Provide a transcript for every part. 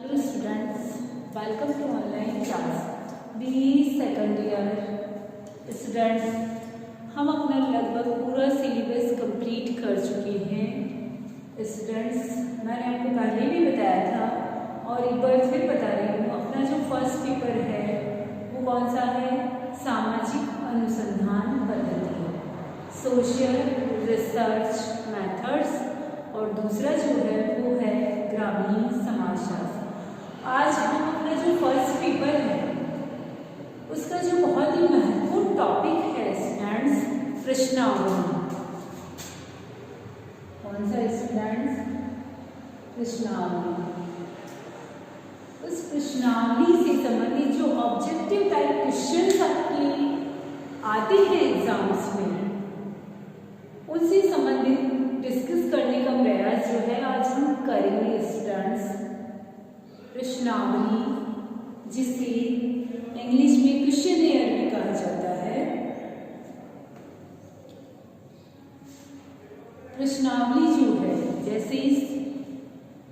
Hello students, welcome to online class. BE second year students, हम अपना लगभग पूरा सिलेबस कंप्लीट कर चुके हैं। स्टूडेंट्स, मैंने आपको पहले भी बताया था और एक बार फिर बता रही हूँ, अपना जो फर्स्ट पेपर है वो कौन सा है? सामाजिक अनुसंधान पद्धति, सोशल रिसर्च मेथड्स, और दूसरा जो है वो है ग्रामीण समाजशास्त्र। आज हम अपना जो फर्स्ट पेपर है उसका जो बहुत ही महत्वपूर्ण टॉपिक है स्टूडेंट्स, प्रश्नावली। कौन सा स्टूडेंट्स? प्रश्नावली। उस प्रश्नावली से संबंधित जो ऑब्जेक्टिव टाइप क्वेश्चंस आपके आते हैं एग्जाम्स में, उनसे संबंधित डिस्कस करने का प्रयास जो है आज हम करेंगे स्टूडेंट्स। प्रश्नावली, जिसे इंग्लिश में क्वेश्चनेयर भी कहा जाता है। प्रश्नावली जो है, जैसे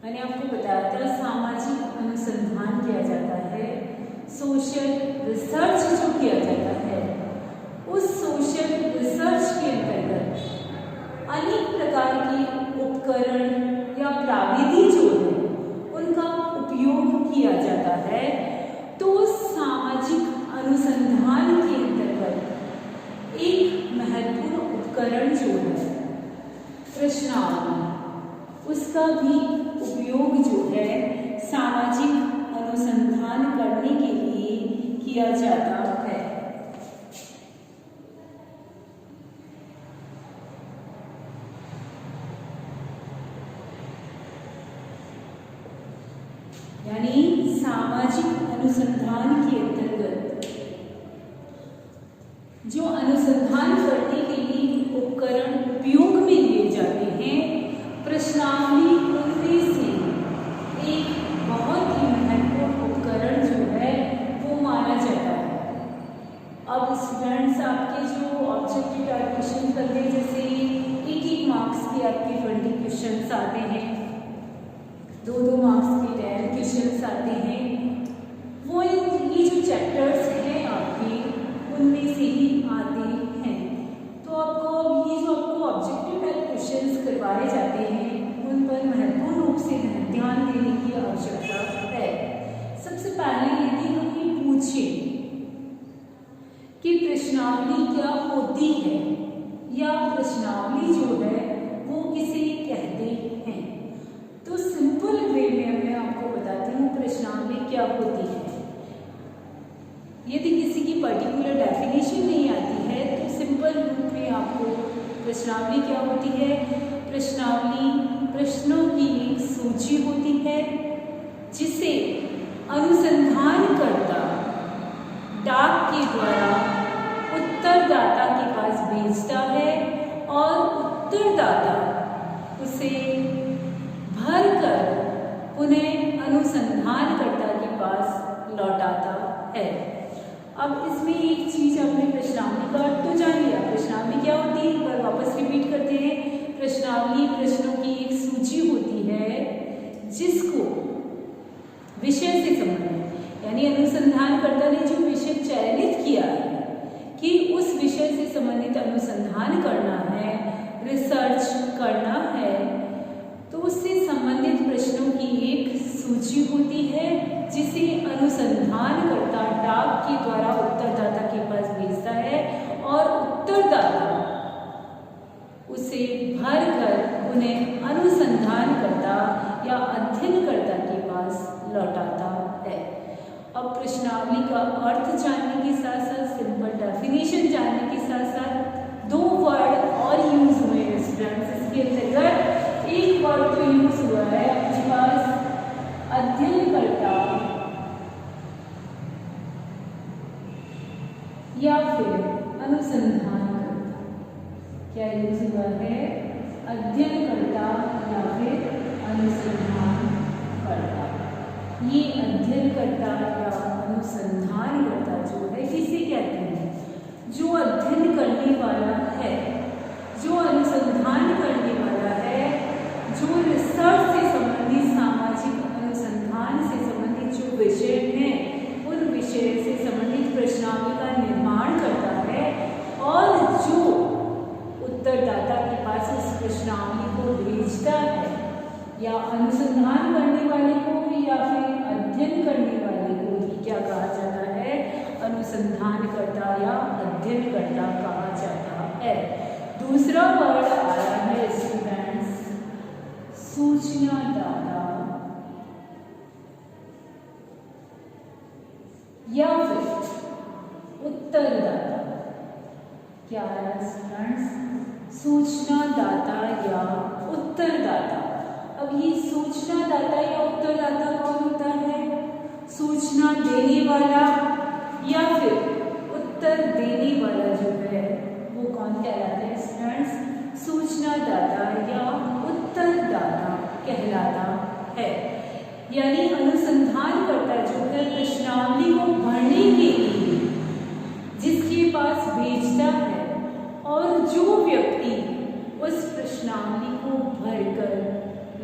मैंने आपको बताया था सामाजिक अनुसंधान किया जाता है, सोशल रिसर्च जो किया जाता है, उस सोशल रिसर्च के अंतर्गत अनेक प्रकार के उपकरण या प्राविधि जो है उनका उपयोग किया जाता है। तो सामाजिक अनुसंधान के अंतर्गत एक महत्वपूर्ण उपकरण जो है प्रश्नावली, उसका भी उपयोग जो है सामाजिक अनुसंधान करने के लिए किया जाता है। यानी सामाजिक अनुसंधान के अंतर्गत जो अनुसंधान करने के लिए उपकरण उपयोग में लिए जाते हैं, प्रश्नावली उनमें से एक बहुत ही महत्वपूर्ण उपकरण जो है वो माना जाता है। अब स्टूडेंट्स, आपके जो ऑब्जेक्टिव टाइप क्वेश्चन करते हैं, जैसे एक मार्क्स के आपके 20 क्वेश्चन आते हैं, 2 मार्क्स के 10 क्वेश्चन आते हैं, वो ये जो चैप्टर्स हैं आपके उनमें से ही आते हैं। तो आपको ये जो आपको ऑब्जेक्टिव टाइप क्वेश्चंस करवाए जाते हैं उन पर महत्वपूर्ण रूप से ध्यान देने की आवश्यकता है। सबसे पहले यदि हम ये पूछें कि प्रश्नावली क्या होती है या प्रश्नावली जो है वो किसे कहते हैं, तो सिंपल वे में मैं आपको बताती हूँ प्रश्नावली क्या होती है। यदि किसी की पर्टिकुलर डेफिनेशन नहीं आती है तो सिंपल रूप में आपको प्रश्नावली क्या होती है? प्रश्नावली प्रश्नों की एक सूची होती है जिसे अनुसंधानकर्ता डाक के द्वारा उत्तरदाता के पास भेजता है और उत्तरदाता उसे भरकर उन्हें अनुसंधानकर्ता के पास लौटाता है। अब इसमें एक चीज आपने प्रश्नावली का अर्थ तो जान लिया। प्रश्नावली क्या होती है, एक बार वापस रिपीट करते हैं। प्रश्नावली प्रश्नों की एक सूची होती है जिसको विषय से संबंधित, यानी अनुसंधानकर्ता ने जो विषय चयनित किया है कि उस विषय से संबंधित अनुसंधान करना है, रिसर्च करना है, तो उससे संबंधित प्रश्नों की एक सूची होती है जिसे अनुसंधानकर्ता डाक के द्वारा उत्तरदाता के पास भेजता है और उत्तरदाता उसे भरकर उन्हें अनुसंधानकर्ता या अध्ययनकर्ता के पास लौटाता है। अब प्रश्नावली का अर्थ जानने के साथ साथ, सिंपल डेफिनेशन जानने के साथ साथ 2 वर्ड और यूज हुए हैं स्टूडेंट्स इसके अंतर्गत। एक वर्ड तो यूज हुआ है आपके पास अध्ययनकर्ता या फिर अनुसंधानकर्ता। क्या यूज हुआ है? अध्ययनकर्ता या फिर अनुसंधानकर्ता। ये अध्ययनकर्ता या अनुसंधानकर्ता जो है किसे कहते हैं? जो अध्ययन करने वाला है, जो अनुसंधान करने वाला है, जो रिसर्च से संबंधित सामाजिक अनुसंधान से भेजता है या अनुसंधान करने वाले को या फिर अध्ययन करने वाले को ही क्या कहा जाता है? अनुसंधानकर्ता या अध्ययनकर्ता कहा जाता है। दूसरा वर्ड आया है स्टूडेंट्स सूचनादाता या फिर उत्तरदाता। क्या है स्टूडेंट्स? सूचनादाता या उत्तरदाता। अब ये सूचनादाता या उत्तरदाता कौन होता है? सूचना देने वाला या फिर उत्तर देने वाला जो है वो कौन कहलाता है स्टूडेंट्स? सूचनादाता या उत्तरदाता कहलाता है। यानी अनुसंधानकर्ता जो है प्रश्नावली को भरने के लिए जिसके पास भेजता है और जो व्यक्ति उस प्रश्नावली को भरकर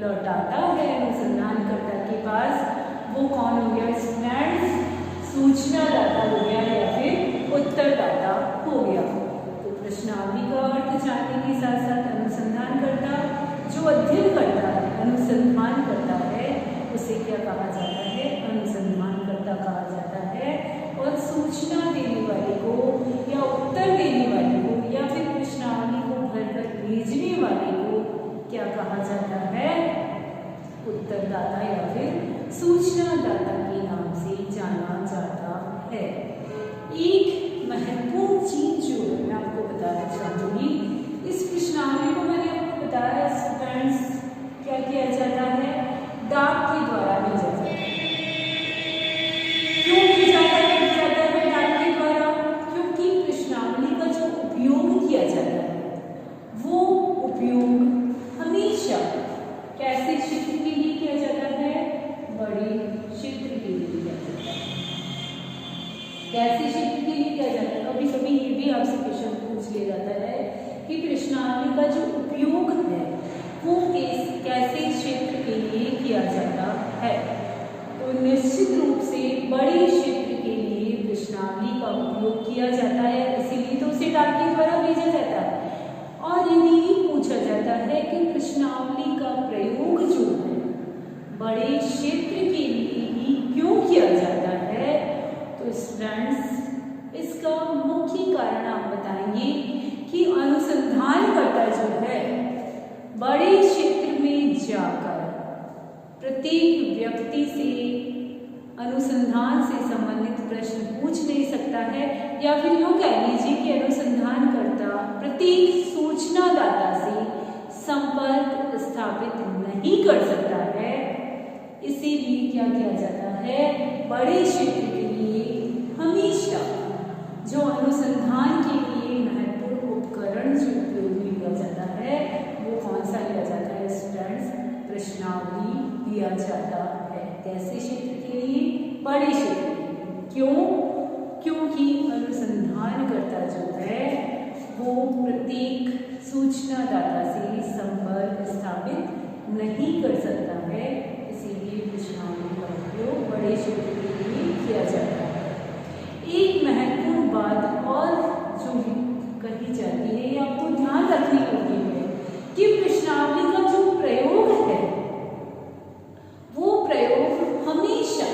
लौटाता है अनुसंधानकर्ता के पास, वो कौन हो गया स्टूडेंट्स? सूचनादाता हो गया या फिर उत्तरदाता हो गया। तो प्रश्नावली का अर्थ जानने के साथ साथ अनुसंधानकर्ता जो अध्ययन करता है, अनुसंधान करता है, उसे क्या कहा जाता है? अनुसंधानकर्ता कहा जाता है। और सूचना देने वाले को या उत्तर देने वाले को या फिर प्रश्नावली को भरकर भेजने वाले को क्या कहा जाता है? उत्तरदाता या फिर सूचनादाता के नाम से जाना जाता है। एक महत्वपूर्ण चीज जो है मैं आपको बताना चाहूंगी, इस प्रश्नावली को मैंने आपको बताया स्टूडेंट्स क्या किया जाता है? डाक के द्वारा भेजा जाता है। क्यों भेजा जाता है डाक के द्वारा? क्योंकि प्रश्नावली का जो उपयोग किया जाता है वो उपयोग हमेशा कैसे क्षेत्र के लिए किया जाता है? बड़े क्षेत्र के लिए किया जाता है। कैसे क्षेत्र के लिए किया जाता है? कभी कभी ये भी आपसे क्वेश्चन पूछ लिया जाता है कि प्रश्नावली का जो उपयोग है वो कैसे क्षेत्र के लिए किया जाता है। तो निश्चित रूप से बड़े क्षेत्र के लिए प्रश्नावली का उपयोग किया जाता है, इसीलिए तो उसे डाक के द्वारा भेजा जाता है। और यदि पूछा जाता है कि प्रश्नावली का प्रयोग जो है बड़े क्षेत्र के लिए ही क्यों किया जाता है, तो स्टूडेंट्स इसका मुख्य कारण आप बताएंगे कि अनुसंधानकर्ता जो है बड़े क्षेत्र में जाकर प्रत्येक व्यक्ति से अनुसंधान से संबंधित प्रश्न पूछ नहीं सकता है, या फिर यूँ कह लीजिए कि अनुसंधानकर्ता प्रत्येक सूचनादाता से संपर्क स्थापित नहीं कर सकता है। इसीलिए क्या किया जाता है? बड़े क्षेत्र के लिए हमेशा जो अनुसंधान के लिए महत्वपूर्ण उपकरण जो उपयोग में लिया जाता है वो कौन सा लिया जाता है स्टूडेंट्स? प्रश्नावली लिया जाता है। कैसे क्षेत्र के लिए? बड़े क्षेत्र के लिए। क्यों? क्योंकि अनुसंधानकर्ता जो है वो प्रत्येक सूचनादाता से संपर्क स्थापित नहीं कर सकता है, इसीलिए प्रश्नावली का उपयोग बड़े क्षेत्र के लिए किया जाता है। एक महत्वपूर्ण बात और जो कही जाती है या आपको ध्यान रखने योग्य है कि प्रश्नावली का जो प्रयोग है वो प्रयोग हमेशा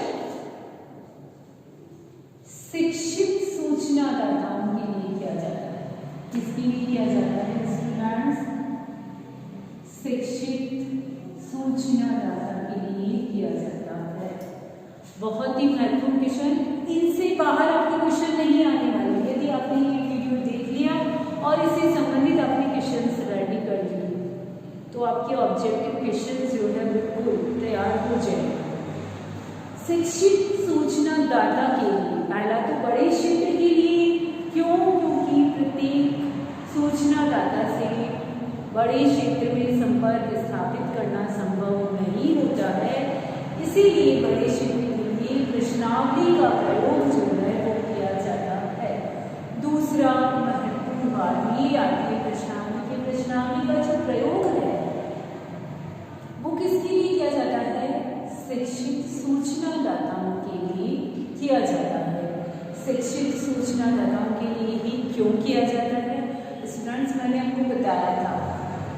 शिक्षित सूचनादाताओं के लिए किया जाता है। किसके लिए किया जाता है स्टूडेंट्स? शिक्षित सूचनादाता के लिए किया जाता है। बहुत ही महत्वपूर्ण क्वेश्चन, इनसे बाहर आपके क्वेश्चन नहीं आने वाले। यदि आपने ये वीडियो देख लिया और इससे संबंधित आपने क्वेश्चंस रेडी कर लिए तो आपके ऑब्जेक्टिव क्वेश्चन जो है बिल्कुल तैयार हो जाएगा। शिक्षित सूचनादाता के लिए पहला तो बड़े क्षेत्र के लिए, क्यों? क्योंकि प्रत्येक सूचनादाता से बड़े क्षेत्र में संपर्क स्थापित करना संभव नहीं होता है, इसीलिए बड़े क्षेत्र के लिए प्रश्नावली का प्रयोग जो है वो किया जाता है। दूसरा महत्वपूर्ण बात ये आती है प्रश्नावली का जो प्रयोग है वो किसके लिए किया जाता है? शिक्षित सूचनादाताओं के लिए किया जाता है। शिक्षित सूचनादाताओं के लिए ही क्यों किया जाता है स्टूडेंट्स? मैंने आपको बताया था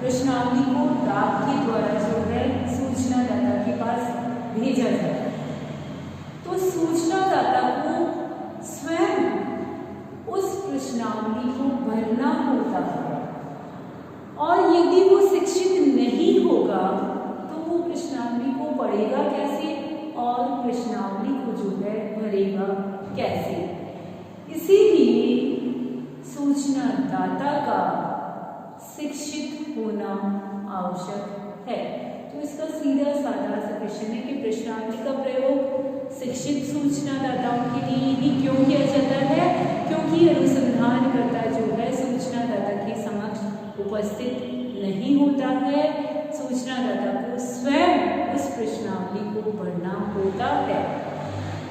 प्रश्नावली को डाक के द्वारा जो है सूचनादाता के पास भेजा जाता है। तो सूचनादाता को स्वयं उस प्रश्नावली को भरना होता है, और यदि वो शिक्षित नहीं होगा तो वो प्रश्नावली को पढ़ेगा कैसे और प्रश्नावली को जो है भरेगा कैसे। इसीलिए सूचनादाता का शिक्षित होना आवश्यक है। तो इसका सीधा साधा सा क्वेश्चन है कि प्रश्नावली का प्रयोग शिक्षित सूचनादाताओं के लिए ही क्यों किया जाता है? क्योंकि अनुसंधानकर्ता जो है सूचनादाता के समक्ष उपस्थित नहीं होता है। सूचनादाता को स्वयं उस प्रश्नावली को भरना होता है,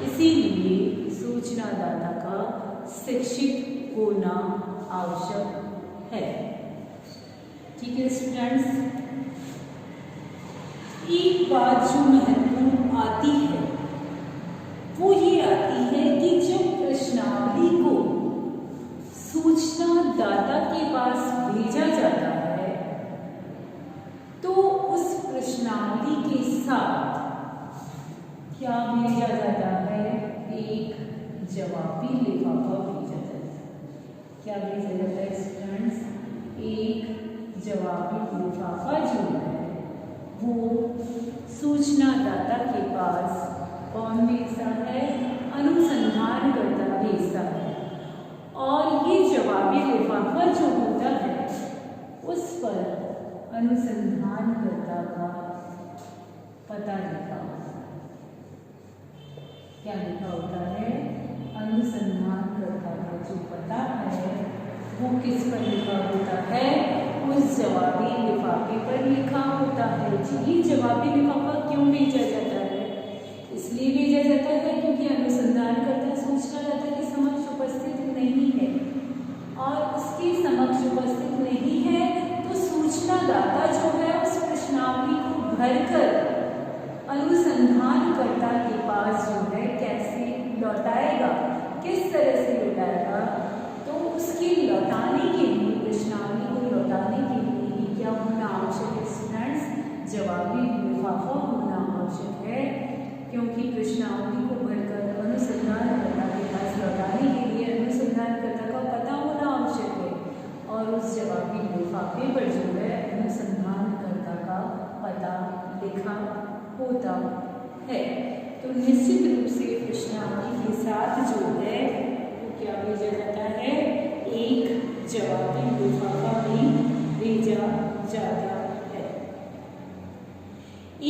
इसीलिए सूचनादाता का शिक्षित होना आवश्यक है। ठीक है स्टूडेंट्स, एक बात जो महत्वपूर्ण आती है वो ये आती है कि जब प्रश्नावली को सूचनादाता के पास भेजा जाता है तो उस प्रश्नावली के साथ क्या भेजा जाता है? एक जवाबी लिफाफा भेजा जाता है। क्या भेजा जाता है स्टूडेंट्स? एक जवाबी लिफाफा जो है वो सूचनादाता के पास कौन भेजता है? अनुसंधानकर्ता भेजता है। और ये जवाबी लिफाफा जो होता है उस पर अनुसंधानकर्ता का पता लिखा होता है। क्या लिखा होता है? अनुसंधानकर्ता का जो पता है वो किस पर लिखा होता है? उस जवाबी लिफाफे पर लिखा होता है। ये जवाबी लिफाफा क्यों भेजा जाता है? इसलिए भेजा जाता है क्योंकि अनुसंधानकर्ता सूचनादाता के समक्ष उपस्थित नहीं है, और उसके समक्ष उपस्थित नहीं है तो सूचनादाता जो है उस प्रश्नावली को भरकर अनुसंधानकर्ता के पास जो है कैसे लौटाएगा, किस तरह से लौटाएगा? तो उसके लौटाने के लिए, प्रश्नावली को लौटाने के लिए क्या होना आवश्यक है स्टूडेंट्स? जवाबी लिफाफा होना आवश्यक है, क्योंकि प्रश्नावली को भरकर अनुसंधानकर्ता के पास लौटाने के लिए अनुसंधानकर्ता का पता होना आवश्यक है, और उस जवाबी लिफाफे पर जो है अनुसंधानकर्ता का पता लिखा होता है। तो निश्चित रूप से प्रश्नावली के साथ जो है वो क्या भेजा जाता है? एक जवाबी लिफाफा भी भेजा जाता है।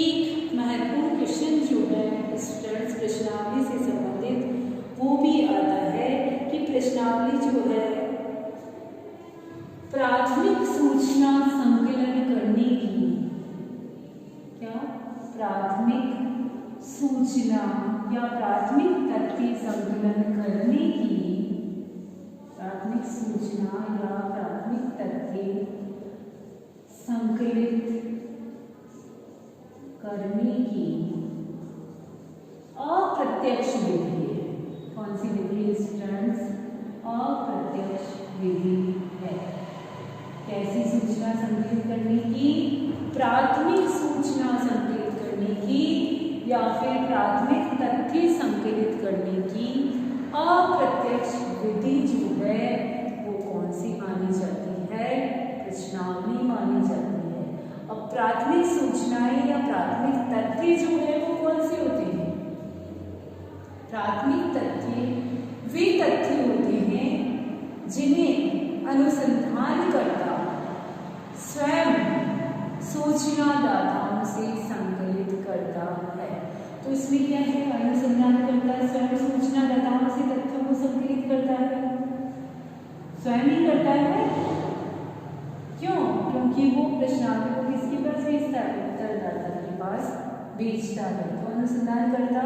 एक महत्वपूर्ण क्वेश्चन जो है स्टूडेंट्स प्रश्नावली से संबंधित वो भी आता है कि प्रश्नावली जो है प्राथमिक सूचना संकलन करने की, क्या प्राथमिक सूचना या प्राथमिक तथ्य संकलन करने की, प्राथमिक सूचना या प्राथमिक तथ्य संकलित करने की अप्रत्यक्ष विधि है। कौन सी विधि है स्टूडेंट्स? अप्रत्यक्ष विधि है। कैसी सूचना संकलित करने की? प्राथमिक सूचना संकलित करने की या फिर प्राथमिक तथ्य संकलित करने की अप्रत्यक्ष विधि जो है वो कौन सी मानी जाती है? प्रश्नावली मानी जाती है। अब प्राथमिक सूचनाएं या प्राथमिक तथ्य जो है वो कौन से होते हैं? प्राथमिक तथ्य वे तथ्य होते हैं जिन्हें अनुसंधानकर्ता स्वयं सूचनादाताओं से संकलित करता है। तो इसमें क्या है? अनुसंधानकर्ता स्वयं सूचनादाताओं से तथ्यों को संकलित करता है, स्वयं ही करता है। क्यों? क्योंकि वो प्रश्नावली को किसके पास भेजता है? उत्तरदाता के पास भेजता है। तो अनुसंधानकर्ता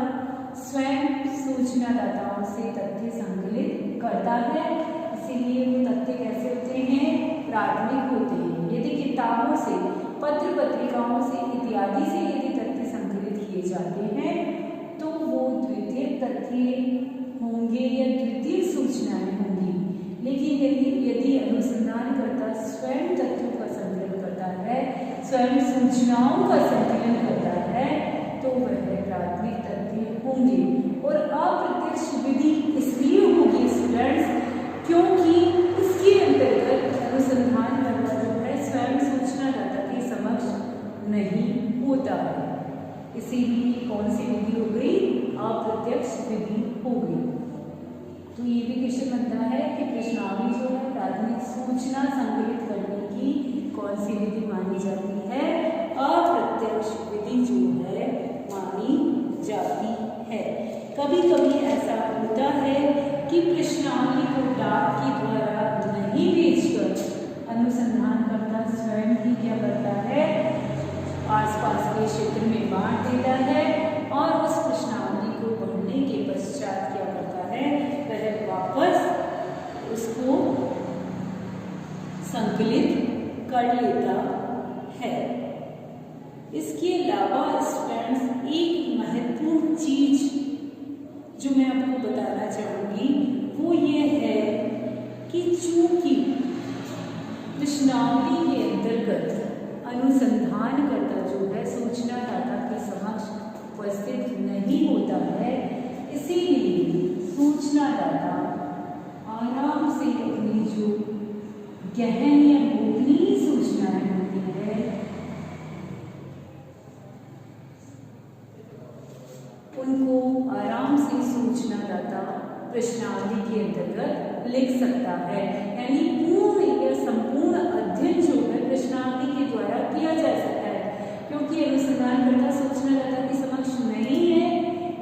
स्वयं सूचनादाताओं से तथ्य संकलित करता है, इसीलिए वो तथ्य कैसे होते हैं? प्राथमिक होते हैं। यदि किताबों से, पत्र पत्रिकाओं से इत्यादि से यदि तथ्य संकलित किए जाते हैं तो वो द्वितीय तथ्य होंगे या द्वितीय सूचनाएं होंगी। लेकिन यदि अनुसंधानकर्ता स्वयं तथ्यों का संकलन करता है स्वयं सूचनाओं का संकलन करता है तो वह प्राथमिक तथ्य होंगे। और अप्रत्यक्ष विधि इसलिए होगी स्टूडेंट्स क्योंकि इसके अंतर्गत अनुसंधानकर्ता जो है स्वयं सूचनादाता के समक्ष नहीं होता है। इसीलिए कौन सी विधि हो गई? अप्रत्यक्ष विधि हो गई। तो ये भी क्वेश्चन बनता है कि प्रश्नावली जो है प्राथमिक सूचना संकलित करने की कौन सी विधि मानी जाती है? अप्रत्यक्ष विधि जो है मानी जाती है। कभी कभी ऐसा होता है कि प्रश्नावली को डाक के द्वारा नहीं भेजकर अनुसंधानकर्ता स्वयं ही क्या करता है? आसपास के क्षेत्र में बांट देता है और उस प्रश्नावली को पढ़ने के पश्चात क्या करता है? वह वापस उसको संकलित कर लेता है। इसके अलावा स्टूडेंट्स एक महत्वपूर्ण चीज जो मैं आपको बताना चाहूंगी वो ये है कि चूंकि प्रश्नावली के अंतर्गत अनुसंधानकर्ता जो है सूचनादाता के समक्ष उपस्थित नहीं होता है, इसीलिए सूचनादाता आराम से अपनी जो गहन या गोपनीय सूचनाएं होती है उनको आराम से सूचनादाता प्रश्नावली के अंतर्गत लिख सकता है। यानी पूर्ण या संपूर्ण अध्ययन जो है प्रश्नावली के द्वारा किया जा सकता है, क्योंकि अनुसंधानकर्ता सूचनादाता के समक्ष नहीं है,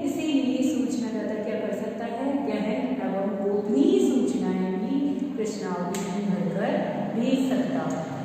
इसीलिए सूचनादाता क्या कर सकता है? गहन एवं गोपनीय सूचनाएं भी प्रश्नावली में भरकर भेज सकता है।